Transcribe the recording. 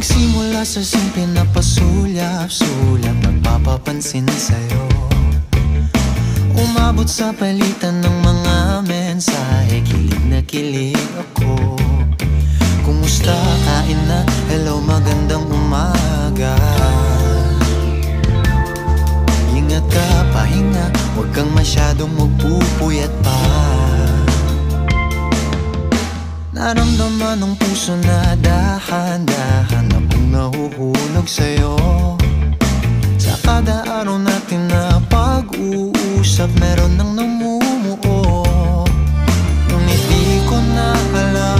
Nagsimula sa simple na pasulyap-sulyap, nagpapapansin sa'yo. Umabot sa palitan ng mga mensahe, kilig na kilig ako. Kumusta, kain na, hello, magandang umaga. Ingat ka, pahinga, huwag kang masyadong magpupuyat pa. Naramdaman ng puso na dahan-dahan na pong nahuhulog sa'yo. Sa kada araw natin na pag-uusap, meron nang namumuo. Ngunit di ko na alam